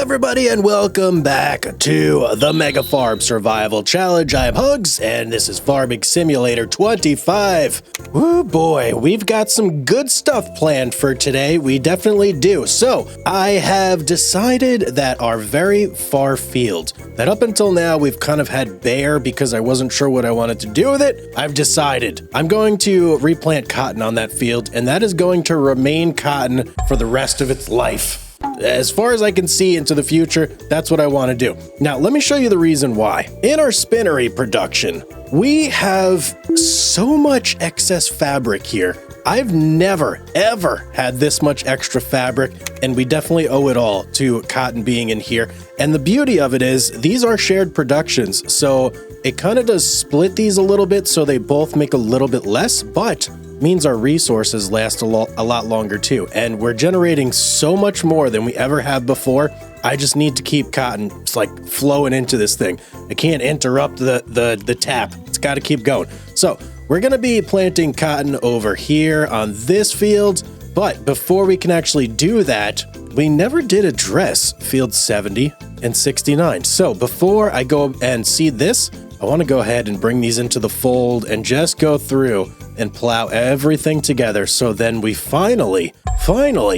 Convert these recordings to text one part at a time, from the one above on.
everybody, and welcome back to the Mega Farm Survival Challenge. I am Hugz, and this is Farming Simulator 25. Woo boy, we've got some good stuff planned for today. We definitely do. So, I have decided that our very far field, that up until now we've kind of had bare because I wasn't sure what I wanted to do with it, I've decided I'm going to replant cotton on that field, and that is going to remain cotton for the rest of its life. As far as I can see into the future, that's what I want to do. Now, let me show you the reason why. In our spinnery production, we have so much excess fabric here. I've never, ever had this much extra fabric, and we definitely owe it all to cotton being in here. And the beauty of it is, these are shared productions, so it kind of does split these a little bit so they both make a little bit less, but means our resources last a lot longer too. And we're generating so much more than we ever have before. I just need to keep cotton like flowing into this thing. I can't interrupt the tap. It's got to keep going. So we're going to be planting cotton over here on this field. But before we can actually do that, we never did address field 70 and 69. So before I go and seed this, I want to go ahead and bring these into the fold and just go through and plow everything together, so then we finally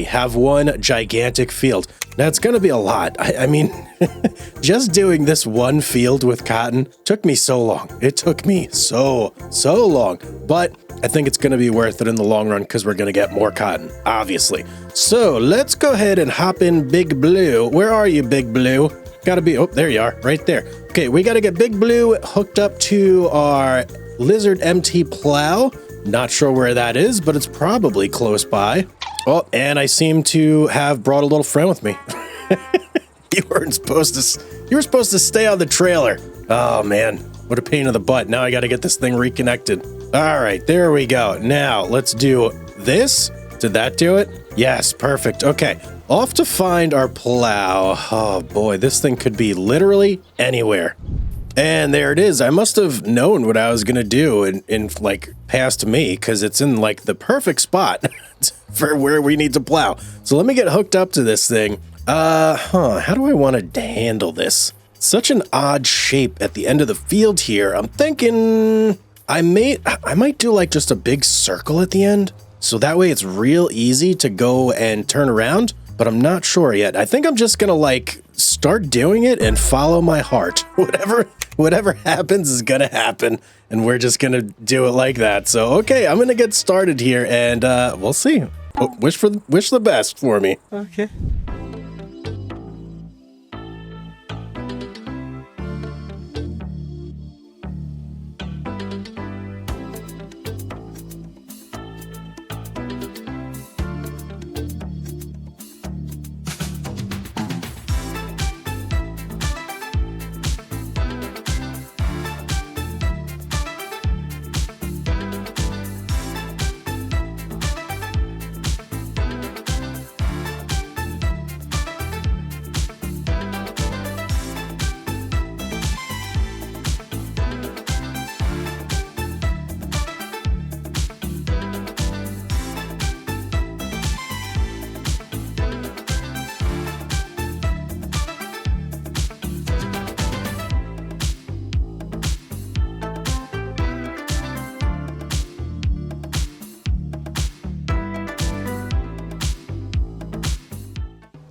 have one gigantic field. Now, it's going to be a lot. I mean, just doing this one field with cotton took me so long. It took me so long, but I think it's going to be worth it in the long run because we're going to get more cotton, obviously. So let's go ahead and hop in Big Blue. Where are you, Big Blue? Gotta be, oh, there you are, right there. Okay, we gotta get Big Blue hooked up to our Lizard MT plow. Not sure where that is, but it's probably close by. Oh, and I seem to have brought a little friend with me. You were supposed to stay on the trailer. Oh man, what a pain in the butt. Now I gotta get this thing reconnected. All right, there we go. Now let's do this. Did that do it? Yes, perfect. Okay, off to find our plow. Oh boy, this thing could be literally anywhere. And there it is. I must have known what I was going to do in like past me, because it's in like the perfect spot for where we need to plow. So let me get hooked up to this thing. How do I want to handle this? Such an odd shape at the end of the field here. I'm thinking I might do like just a big circle at the end. So that way it's real easy to go and turn around, but I'm not sure yet. I think I'm just gonna like start doing it and follow my heart. Whatever happens is gonna happen, and we're just gonna do it like that. So, okay, I'm gonna get started here, and we'll see. Oh, wish the best for me. Okay.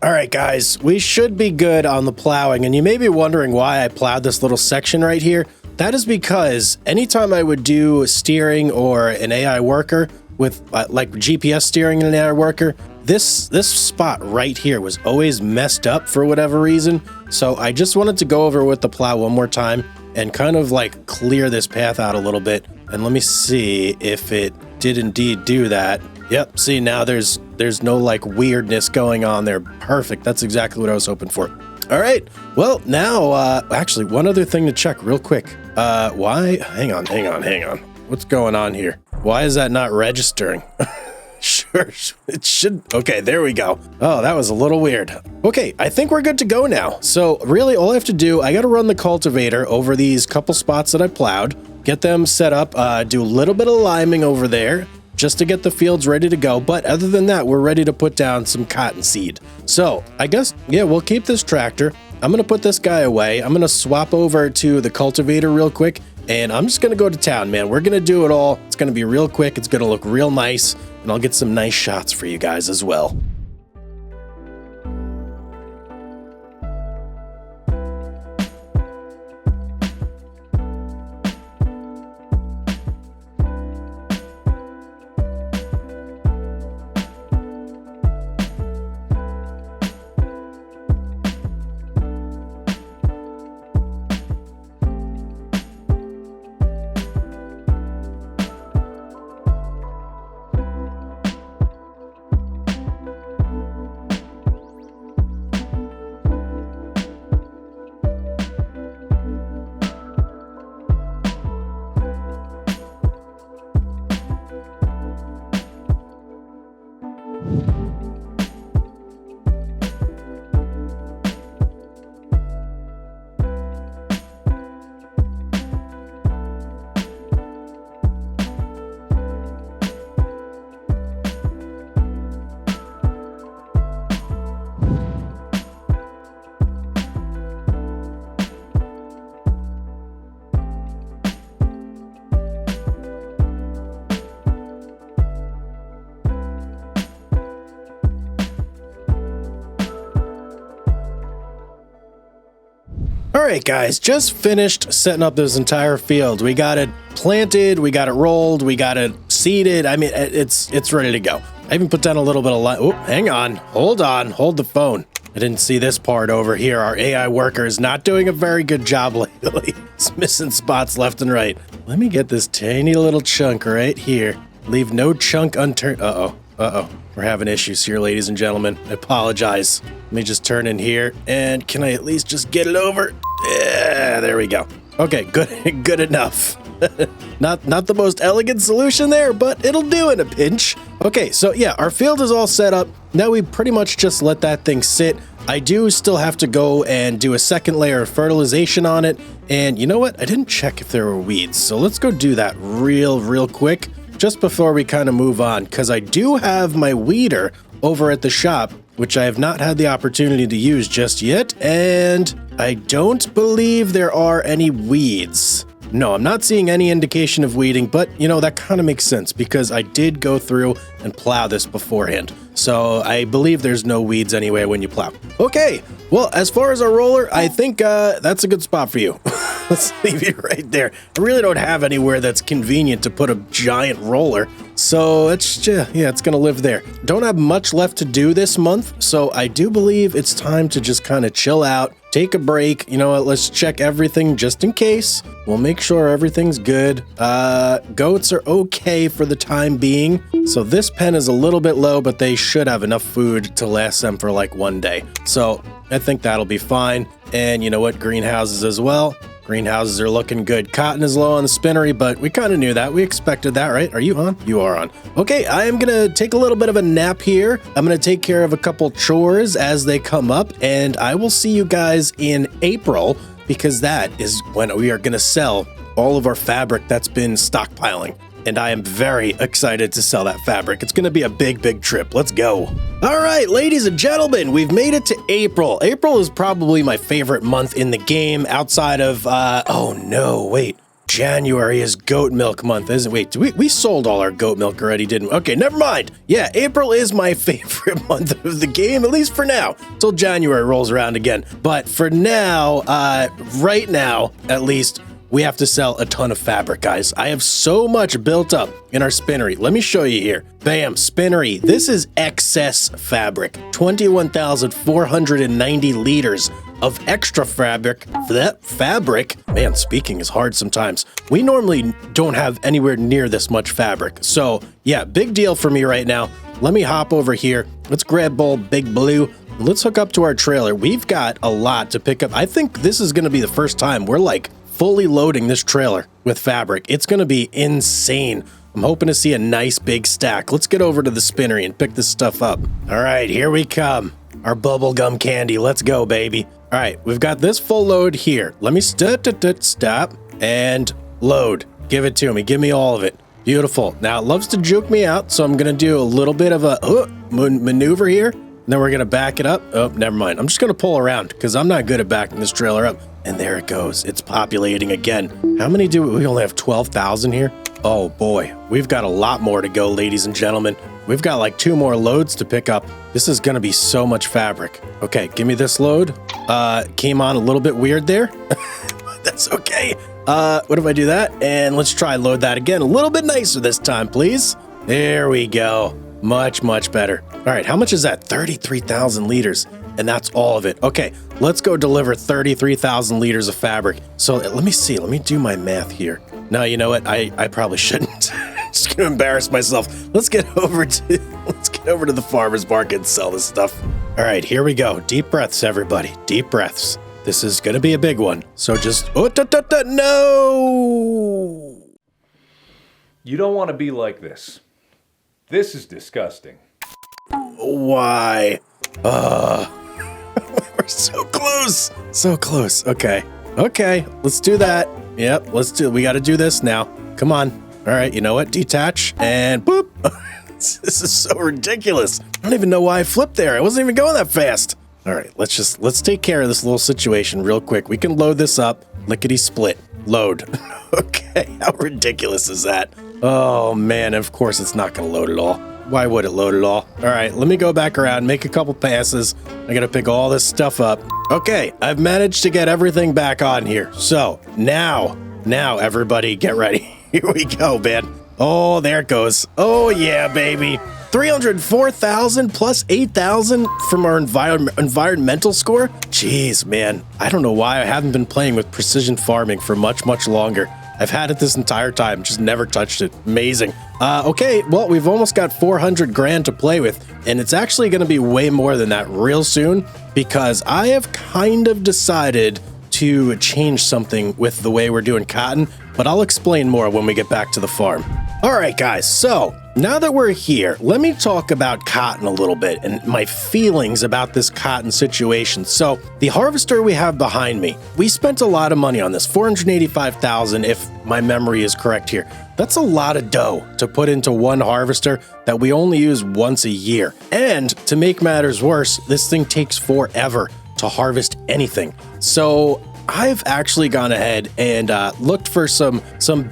All right, guys, we should be good on the plowing, and you may be wondering why I plowed this little section right here. That is because anytime I would do steering or an AI worker with like GPS steering and an AI worker, this spot right here was always messed up for whatever reason. So I just wanted to go over with the plow one more time and kind of like clear this path out a little bit. And let me see if it did indeed do that. Yep, see, now there's no like weirdness going on there. Perfect, that's exactly what I was hoping for. All right, well now, actually one other thing to check real quick. Why, hang on. What's going on here? Why is that not registering? Sure, it should, okay, there we go. Oh, that was a little weird. Okay, I think we're good to go now. So really all I have to do, I gotta run the cultivator over these couple spots that I plowed, get them set up, do a little bit of liming over there, just to get the fields ready to go. But other than that, we're ready to put down some cottonseed. So I guess, yeah, we'll keep this tractor. I'm going to put this guy away. I'm going to swap over to the cultivator real quick, and I'm just going to go to town, man. We're going to do it all. It's going to be real quick. It's going to look real nice, and I'll get some nice shots for you guys as well. All right, guys, just finished setting up this entire field. We got it planted, we got it rolled, we got it seeded. I mean, it's ready to go. I even put down a little bit of light. Oh, hang on, hold the phone. I didn't see this part over here. Our AI worker is not doing a very good job lately. It's missing spots left and right. Let me get this tiny little chunk right here. Leave no chunk unturned. Uh-oh. We're having issues here, ladies and gentlemen. I apologize. Let me just turn in here, and can I at least just get it over? Yeah, there we go. Okay, good enough. Not the most elegant solution there, but it'll do in a pinch. Okay, so yeah, our field is all set up. Now we pretty much just let that thing sit. I do still have to go and do a second layer of fertilization on it. And you know what? I didn't check if there were weeds, so let's go do that real quick just before we kind of move on, because I do have my weeder over at the shop, which I have not had the opportunity to use just yet, and I don't believe there are any weeds. No, I'm not seeing any indication of weeding, but you know, that kind of makes sense because I did go through and plow this beforehand. So I believe there's no weeds anyway when you plow. Okay, well, as far as our roller, I think that's a good spot for you. Let's leave it right there. I really don't have anywhere that's convenient to put a giant roller. So it's gonna live there. Don't have much left to do this month, so I do believe it's time to just kind of chill out, take a break. You know what, let's check everything just in case. We'll make sure everything's good. Goats are okay for the time being. So this pen is a little bit low, but they should have enough food to last them for like one day. So I think that'll be fine. And you know what, greenhouses as well. Greenhouses are looking good. Cotton is low on the spinnery, but we kind of knew that. We expected that, right? Are you on? You are on. Okay, I am going to take a little bit of a nap here. I'm going to take care of a couple chores as they come up, and I will see you guys in April because that is when we are going to sell all of our fabric that's been stockpiling. And I am very excited to sell that fabric. It's going to be a big trip. Let's go. All right, ladies and gentlemen, we've made it to April. April is probably my favorite month in the game outside of, oh no, wait. January is goat milk month, isn't it? Wait, we sold all our goat milk already, didn't we? Okay, never mind. Yeah, April is my favorite month of the game, at least for now, till January rolls around again. But for now, right now, at least, we have to sell a ton of fabric, guys. I have so much built up in our spinnery. Let me show you here. Bam, spinnery. This is excess fabric. 21,490 liters of extra fabric. That fabric, man, speaking is hard sometimes. We normally don't have anywhere near this much fabric. So yeah, big deal for me right now. Let me hop over here. Let's grab old Big Blue. Let's hook up to our trailer. We've got a lot to pick up. I think this is gonna be the first time we're like fully loading this trailer with fabric. It's gonna be insane. I'm hoping to see a nice big stack. Let's get over to the spinnery and pick this stuff up. All right, here we come. Our bubblegum candy. Let's go, baby. All right, we've got this full load here. Let me stop and load. Give it to me. Give me all of it. Beautiful. Now it loves to juke me out, so I'm going to do a little bit of a maneuver here. And then we're going to back it up. Oh, never mind. I'm just going to pull around because I'm not good at backing this trailer up. And there it goes. It's populating again. How many do we only have 12,000 here? Oh boy, we've got a lot more to go, ladies and gentlemen. We've got like 2 more loads to pick up. This is going to be so much fabric. Okay, give me this load. Came on a little bit weird there. That's okay. What if I do that? And let's try load that again. A little bit nicer this time, please. There we go. Much, much better. All right, how much is that? 33,000 liters. And that's all of it. Okay, let's go deliver 33,000 liters of fabric. So let me see. Let me do my math here. No, you know what? I probably shouldn't. Just gonna embarrass myself. Let's get over to the farmer's market and sell this stuff. All right, here we go. Deep breaths, everybody. Deep breaths. This is gonna be a big one. So just no. You don't want to be like this. This is disgusting. Why? We're so close. So close. Okay. Okay, let's do that. Yep, we got to do this now. Come on. All right, you know what? Detach and boop. This is so ridiculous. I don't even know why I flipped there. I wasn't even going that fast. All right, let's take care of this little situation real quick. We can load this up. Lickety split. Load. Okay, how ridiculous is that? Oh man, of course it's not going to load at all. Why would it load at all? All right, let me go back around, make a couple passes. I gotta pick all this stuff up. Okay, I've managed to get everything back on here. So now everybody get ready. Here we go, man. Oh, there it goes. Oh yeah, baby. 304,000 plus 8,000 from our environmental score? Jeez, man. I don't know why I haven't been playing with precision farming for much, much longer. I've had it this entire time, just never touched it. Amazing. Okay, well, we've almost got 400 grand to play with, and it's actually going to be way more than that real soon because I have kind of decided to change something with the way we're doing cotton, but I'll explain more when we get back to the farm. All right, guys, so now that we're here, let me talk about cotton a little bit and my feelings about this cotton situation. So the harvester we have behind me, we spent a lot of money on this, 485,000 if my memory is correct here. That's a lot of dough to put into one harvester that we only use once a year. And to make matters worse, this thing takes forever to harvest anything. So I've actually gone ahead and looked for some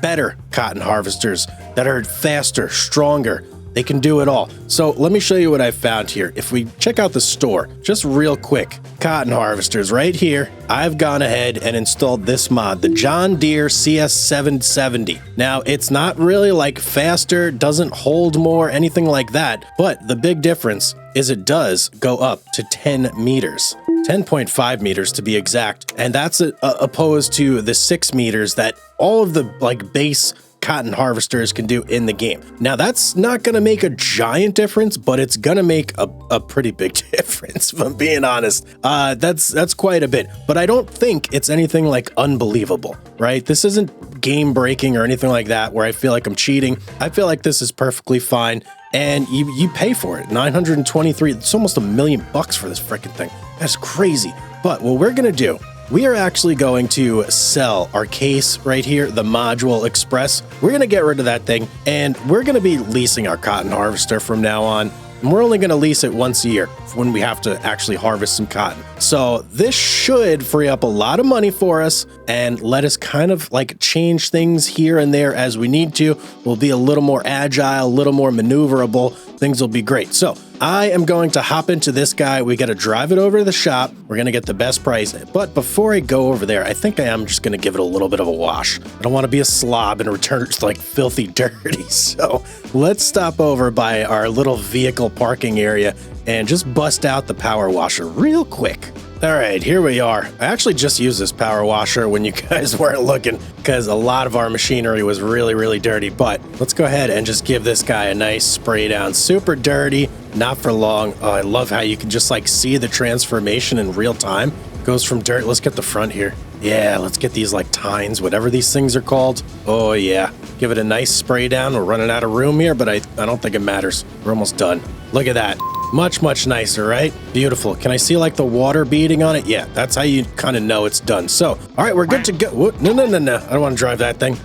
better cotton harvesters that are faster, stronger. They can do it all. So let me show you what I found here. If we check out the store, just real quick, cotton harvesters right here. I've gone ahead and installed this mod, the John Deere CS770. Now, it's not really like faster, doesn't hold more, anything like that. But the big difference is it does go up to 10 meters. 10.5 meters to be exact. And that's opposed to the 6 meters that all of the base cotton harvesters can do in the game. Now that's not going to make a giant difference, but it's going to make a pretty big difference, if I'm being honest. That's quite a bit, but I don't think it's anything like unbelievable, right? This isn't game breaking or anything like that where I feel like I'm cheating. I feel like this is perfectly fine. And you pay for it. 923, it's almost $1 million for this freaking thing. That's crazy. But what we're gonna do, we are actually going to sell our case right here, the Module Express. We're gonna get rid of that thing, and we're gonna be leasing our cotton harvester from now on. And we're only gonna lease it once a year when we have to actually harvest some cotton. So this should free up a lot of money for us and let us kind of change things here and there as we need to. We'll be a little more agile, a little more maneuverable. Things will be great. So I am going to hop into this guy. We got to drive it over to the shop. We're going to get the best price. But before I go over there, I think I am just going to give it a little bit of a wash. I don't want to be a slob and return it filthy dirty. So let's stop over by our little vehicle parking area and just bust out the power washer real quick. All right, here we are. I actually just used this power washer when you guys weren't looking because a lot of our machinery was really, really dirty. But let's go ahead and just give this guy a nice spray down. Super dirty, not for long. Oh, I love how you can just see the transformation in real time. Goes from dirt. Let's get the front here. Yeah, let's get these tines, whatever these things are called. Oh yeah, give it a nice spray down. We're running out of room here, but I don't think it matters. We're almost done. Look at that. Much, much nicer, right? Beautiful. Can I see the water beading on it? Yeah, that's how you kind of know it's done. So, all right, we're good to go. No. I don't want to drive that thing.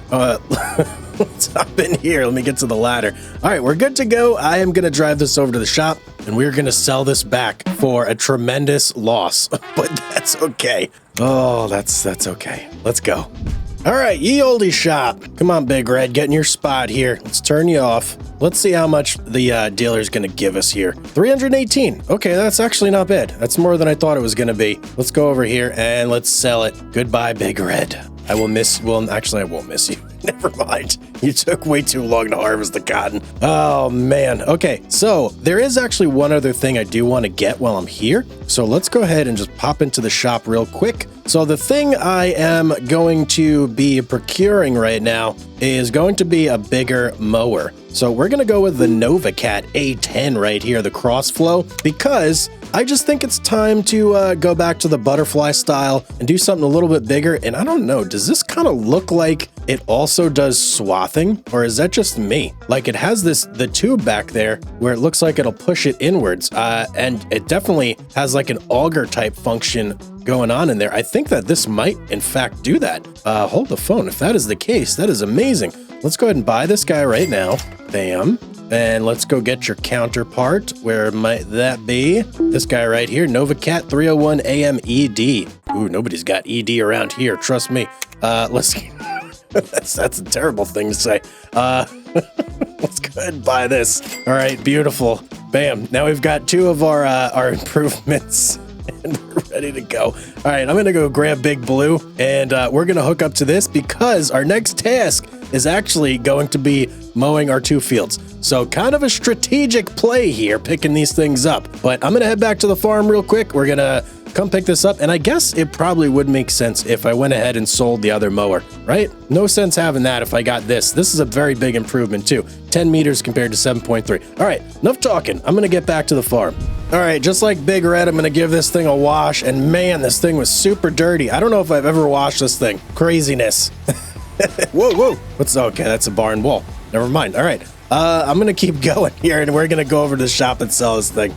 Let's hop in here. Let me get to the ladder. All right, we're good to go. I am going to drive this over to the shop, and we're going to sell this back for a tremendous loss, but that's okay. Oh, that's okay. Let's go. All right, ye olde shop. Come on, Big Red, get in your spot here. Let's turn you off. Let's see how much the dealer's going to give us here. 318. Okay, that's actually not bad. That's more than I thought it was going to be. Let's go over here and let's sell it. Goodbye, Big Red. I will miss, well, actually, I won't miss you. Never mind. You took way too long to harvest the cotton. Oh, man. Okay, so there is actually one other thing I do want to get while I'm here. So let's go ahead and just pop into the shop real quick. So the thing I am going to be procuring right now is going to be a bigger mower. So we're going to go with the NovaCat A10 right here, the crossflow, because I just think it's time to go back to the butterfly style and do something a little bit bigger. And I don't know, does this kind of look like it also does swathing, or is that just me? Like it has the tube back there where it looks like it'll push it inwards, and it definitely has like an auger type function going on in there. I think that this might in fact do that. Hold the phone. If that is the case, that is amazing. Let's go ahead and buy this guy right now. Bam. And let's go get your counterpart. Where might that be? This guy right here, NovaCat 301 AM ED. Ooh, nobody's got ED around here. Trust me. Let's. that's a terrible thing to say. Let's go ahead and buy this. All right, beautiful. Bam. Now we've got two of our improvements. And we're ready to go. All right, I'm gonna go grab Big Blue, and we're gonna hook up to this because our next task is actually going to be mowing our 2 fields. So kind of a strategic play here, picking these things up. But I'm gonna head back to the farm real quick. We're gonna come pick this up, and I guess it probably would make sense if I went ahead and sold the other mower, right? No sense having that if I got this. This is a very big improvement too. 10 meters compared to 7.3. All right, enough talking. I'm gonna get back to the farm. All right, just like Big Red, I'm gonna give this thing a wash, and man, this thing was super dirty. I don't know if I've ever washed this thing. Craziness. Whoa. Okay, that's a barn wall. Never mind. All right, I'm gonna keep going here, and we're gonna go over to the shop and sell this thing.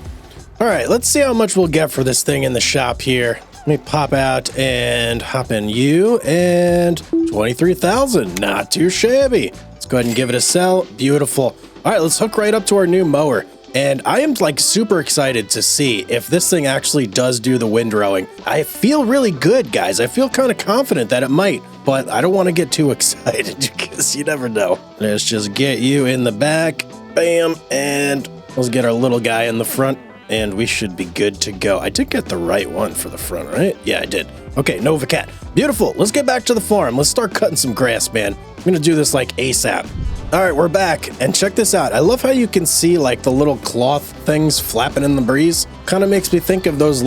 All right, let's see how much we'll get for this thing in the shop here. Let me pop out and hop in you, and 23,000, not too shabby. Let's go ahead and give it a sell. Beautiful. All right, let's hook right up to our new mower. And I am like super excited to see if this thing actually does do the windrowing. I feel really good, guys. I feel kind of confident that it might, but I don't want to get too excited because you never know. Let's just get you in the back. Bam. And let's get our little guy in the front, and we should be good to go. I did get the right one for the front, right? Yeah, I did. Okay, NovaCat. Beautiful. Let's get back to the farm. Let's start cutting some grass, man. I'm going to do this like ASAP. All right, we're back, and check this out. I love how you can see like the little cloth things flapping in the breeze. Kind of makes me think of those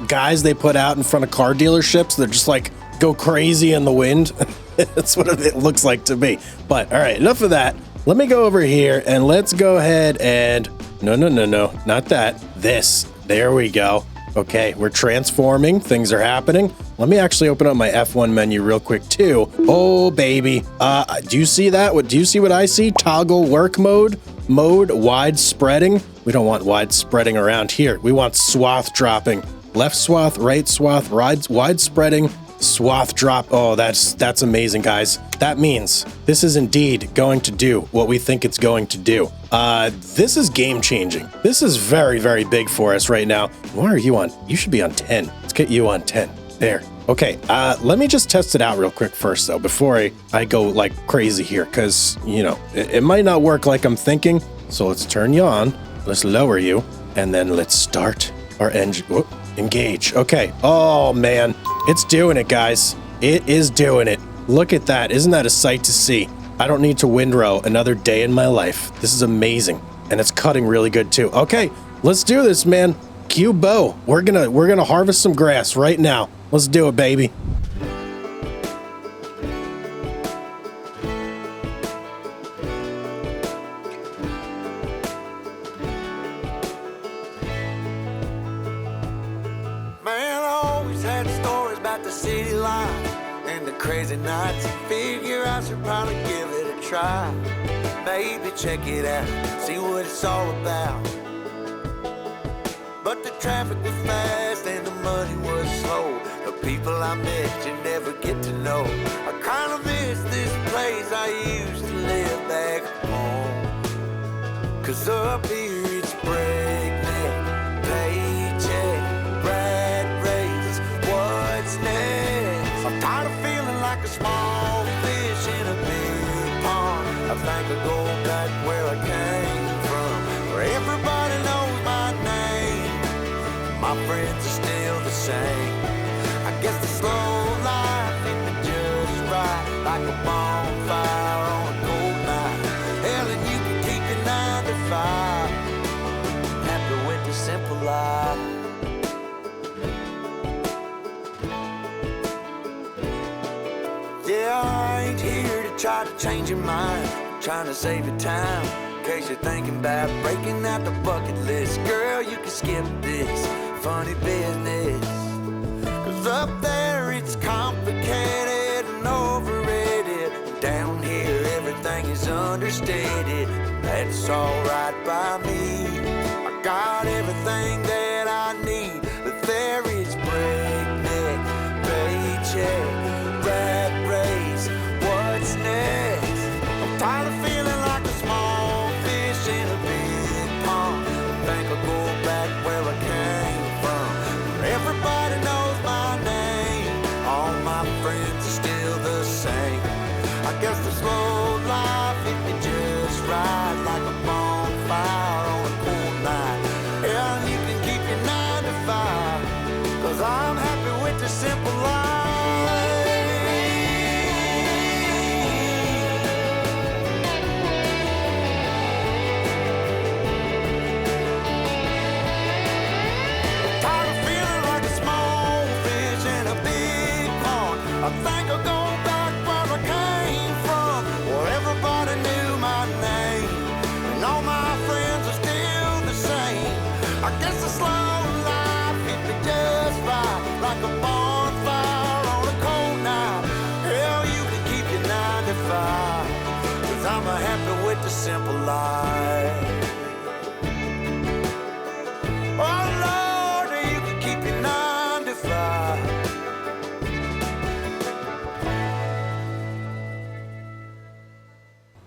guys they put out in front of car dealerships that just like go crazy in the wind. That's what it looks like to me. But all right, enough of that. Let me go over here and let's go ahead and no, not that. This. There we go. Okay, we're transforming. Things are happening. Let me actually open up my F1 menu real quick too. Oh, baby. Do you see that? Do you see what I see? Toggle work mode. Mode wide spreading. We don't want wide spreading around here. We want swath dropping. Left swath, right swath, wide spreading, swath drop. Oh, that's amazing, guys. That means this is indeed going to do what we think it's going to do. This is game changing. This is very, very big for us right now. Why are you on? You should be on 10. Let's get you on 10. There. Okay, let me just test it out real quick first, though, before I go like crazy here, because, you know, it might not work like I'm thinking. So let's turn you on. Let's lower you, and then let's start our engine. Whoop, engage. Okay. Oh, man. It's doing it, guys. It is doing it. Look at that. Isn't that a sight to see? I don't need to windrow another day in my life. This is amazing. And it's cutting really good too. Okay, let's do this, man. Cue Bo. We're gonna harvest some grass right now. Let's do it, baby. Man, I always had stories about the city life and the crazy nights. Figure I should probably give it a try. Maybe check it out, see what it's all about. But the traffic was fast and the money was slow. The people I met you never get to know. I kinda miss this place I used to live back home. 'Cause up here it's breakneck, paycheck, rat race, what's next? I'm tired of feeling like a small fish in a big pond. I think I'll go back where I came from, where everybody knows my name. My friends are still the same. I guess the slow life hit me just right, like a bonfire on a cold night. Hell, and you can keep your 9 to 5. Happy with the simple life. Yeah, I ain't here to try to change your mind. I'm trying to save your time, in case you're thinking about breaking out the bucket list. Girl, you can skip this funny business. 'Cause up there it's complicated and overrated. Down here everything is understated. That's alright by me. I got everything that I need, but there is breakneck, paycheck, rat race, what's next? I'm tired of feeling like a small fish in a big pond. I think I'll go back where I came from, where everybody knows my name. All my friends are still the same. I guess the slow life hit me just right, like a bonfire on a cold night. Yeah, you can keep your 9 to 5, 'cause I'm happy with the simple life. Tired of feeling like a small fish in a big pond. I think I'll go back where I came from, where everybody knew my name, and all my friends are still the same. I guess the slow life hit me just right, like a bonfire on a cold night. Hell, you can keep your 9 to 5, 'cause I'm happy with the simple life. Oh Lord, you can keep your 9 to 5.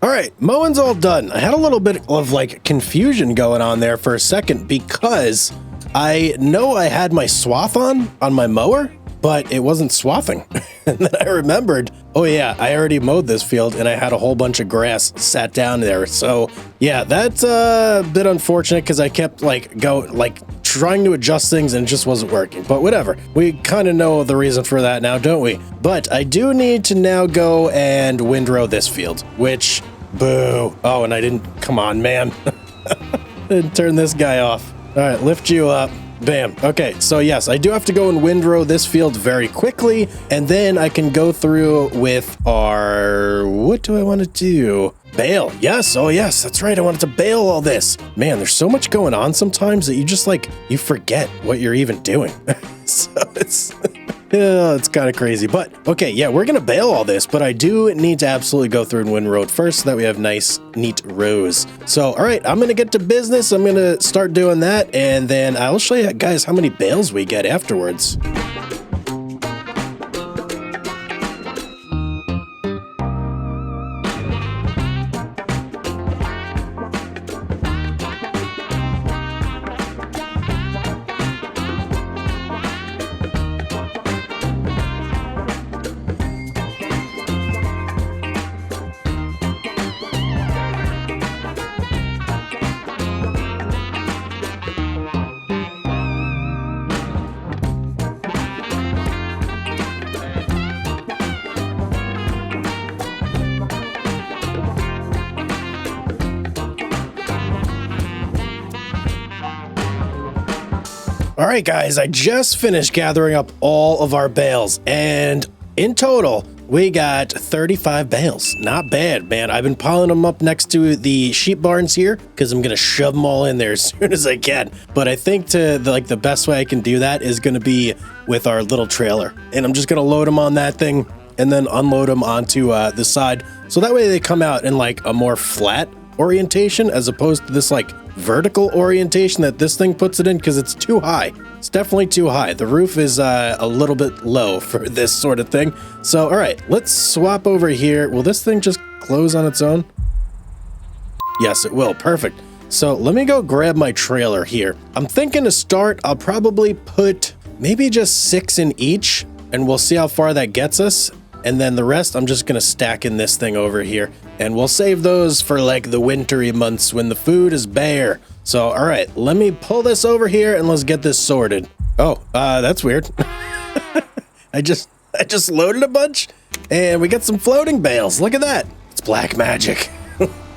All right, mowing's all done. I had a little bit of like confusion going on there for a second because I know I had my swath on my mower, but it wasn't swathing. And then I remembered, oh yeah, I already mowed this field and I had a whole bunch of grass sat down there. So yeah, that's a bit unfortunate because I kept trying to adjust things and it just wasn't working, but whatever. We kind of know the reason for that now, don't we? But I do need to now go and windrow this field, which, boo. Oh, and I didn't, come on, man. Didn't turn this guy off. All right, lift you up. Bam. Okay, so yes, I do have to go and windrow this field very quickly, and then I can go through with our, what do I want to do? Bale. Yes. Oh yes, that's right. I wanted to bale all this. Man, there's so much going on sometimes that you just you forget what you're even doing. So yeah, it's kind of crazy, but okay. Yeah, we're going to bale all this, but I do need to absolutely go through and windrow it first so that we have nice, neat rows. So, all right, I'm going to get to business. I'm going to start doing that, and then I'll show you guys how many bales we get afterwards. All right, guys, I just finished gathering up all of our bales, and in total, we got 35 bales. Not bad, man. I've been piling them up next to the sheep barns here because I'm going to shove them all in there as soon as I can. But I think the best way I can do that is going to be with our little trailer. And I'm just going to load them on that thing and then unload them onto the side. So that way they come out in like a more flat orientation as opposed to this like vertical orientation that this thing puts it in because it's too high. It's definitely too high. The roof is a little bit low for this sort of thing. So, all right, let's swap over here. Will this thing just close on its own? Yes, it will. Perfect. So let me go grab my trailer here. I'm thinking to start, I'll probably put maybe just 6 in each, and we'll see how far that gets us. And then the rest, I'm just going to stack in this thing over here. And we'll save those for like the wintry months when the food is bare. So, all right, let me pull this over here and let's get this sorted. Oh, that's weird. I just loaded a bunch and we got some floating bales. Look at that. It's black magic.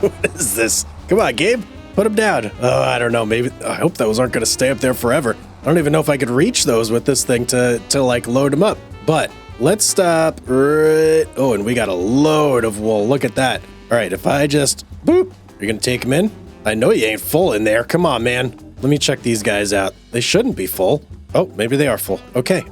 What is this? Come on, Gabe, put them down. Oh, I don't know. Maybe I hope those aren't going to stay up there forever. I don't even know if I could reach those with this thing to like load them up. But let's stop right. Oh, and we got a load of wool. Look at that. All right, if I just boop, you're going to take them in. I know you ain't full in there. Come on, man. Let me check these guys out. They shouldn't be full. Oh, maybe they are full. Okay.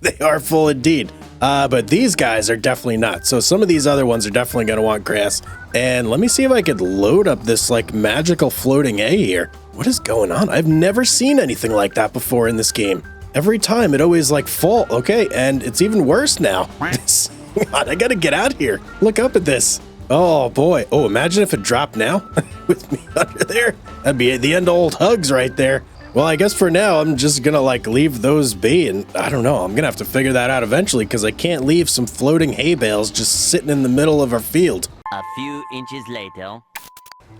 They are full indeed. But these guys are definitely not. So some of these other ones are definitely going to want grass. And let me see if I could load up this like magical floating egg here. What is going on? I've never seen anything like that before in this game. Every time it always like full. Okay, and it's even worse now. God, I got to get out here. Look up at this. Oh boy. Oh, imagine if it dropped now with me under there. That'd be the end of old Hugz right there. Well, I guess for now, I'm just gonna like leave those be, and I don't know, I'm gonna have to figure that out eventually because I can't leave some floating hay bales just sitting in the middle of our field. A few inches later. All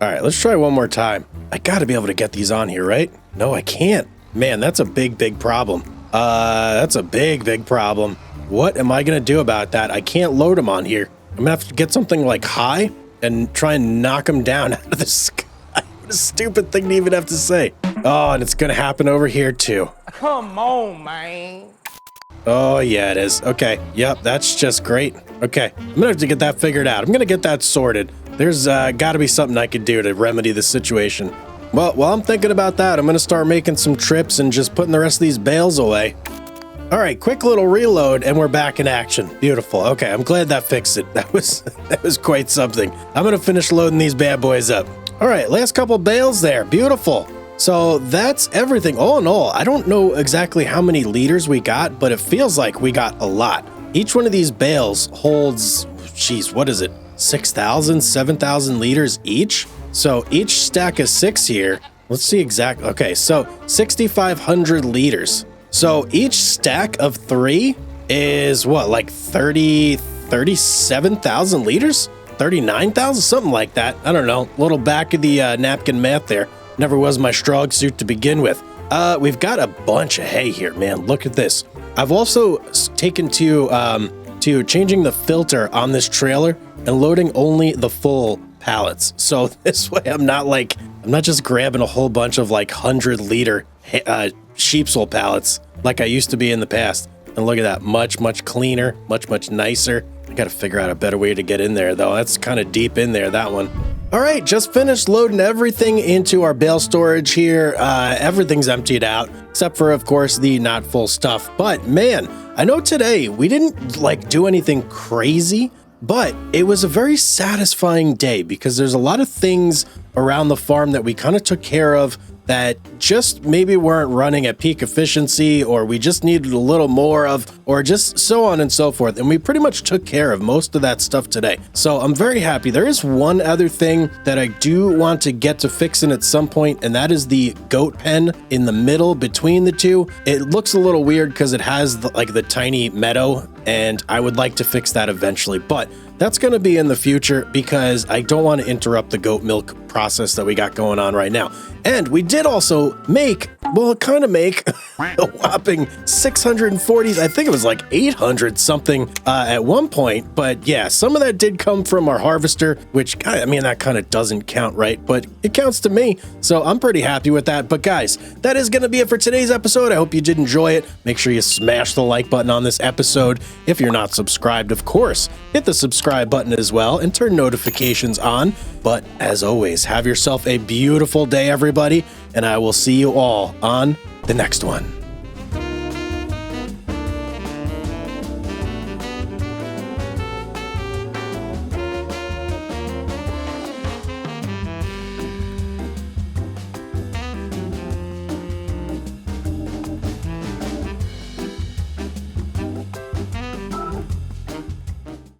right, let's try one more time. I gotta be able to get these on here, right? No, I can't. Man, that's a big problem. That's a big problem. What am I gonna do about that? I can't load them on here. I'm gonna have to get something like high and try and knock them down out of the sky. What a stupid thing to even have to say. Oh, and it's gonna happen over here too. Come on, man. Oh, yeah, it is. Okay, yep, that's just great. Okay, I'm gonna have to get that figured out. I'm gonna get that sorted. There's gotta be something I could do to remedy the situation. Well, while I'm thinking about that, I'm gonna start making some trips and just putting the rest of these bales away. All right, quick little reload, and we're back in action. Beautiful. Okay, I'm glad that fixed it. That was quite something. I'm gonna finish loading these bad boys up. All right, last couple bales there. Beautiful. So that's everything. All in all, I don't know exactly how many liters we got, but it feels like we got a lot. Each one of these bales holds, geez, what is it? 6,000, 7,000 liters each. So each stack of 6 here. Let's see exactly. Okay, so 6,500 liters. So each stack of 3 is what, like 37,000 liters? 39,000, something like that. I don't know. Little back of the napkin math there. Never was my strong suit to begin with. We've got a bunch of hay here, man. Look at this. I've also taken to changing the filter on this trailer and loading only the full pallets. So this way I'm not just grabbing a whole bunch of like 100-liter sheep's wool pallets like I used to be in the past. And look at that, much cleaner, much nicer. I gotta figure out a better way to get in there though. That's kind of deep in there, that one. All right, just finished loading everything into our bale storage here. Everything's emptied out, except for, of course, the not full stuff. But man, I know today we didn't like do anything crazy, but it was a very satisfying day because there's a lot of things around the farm that we kind of took care of that just maybe weren't running at peak efficiency, or we just needed a little more of, or just so on and so forth. And we pretty much took care of most of that stuff today. So I'm very happy. There is one other thing that I do want to get to fixing at some point, and that is the goat pen in the middle between the two. It looks a little weird because it has the tiny meadow, and I would like to fix that eventually. But that's going to be in the future because I don't want to interrupt the goat milk process that we got going on right now. And we did also make a whopping 640, I think it was like 800 something at one point. But yeah, some of that did come from our harvester, which, I mean, that kind of doesn't count, right? But it counts to me. So I'm pretty happy with that. But guys, that is going to be it for today's episode. I hope you did enjoy it. Make sure you smash the like button on this episode. If you're not subscribed, of course, hit the subscribe button as well and turn notifications on. But as always, have yourself a beautiful day, everybody, and I will see you all on the next one.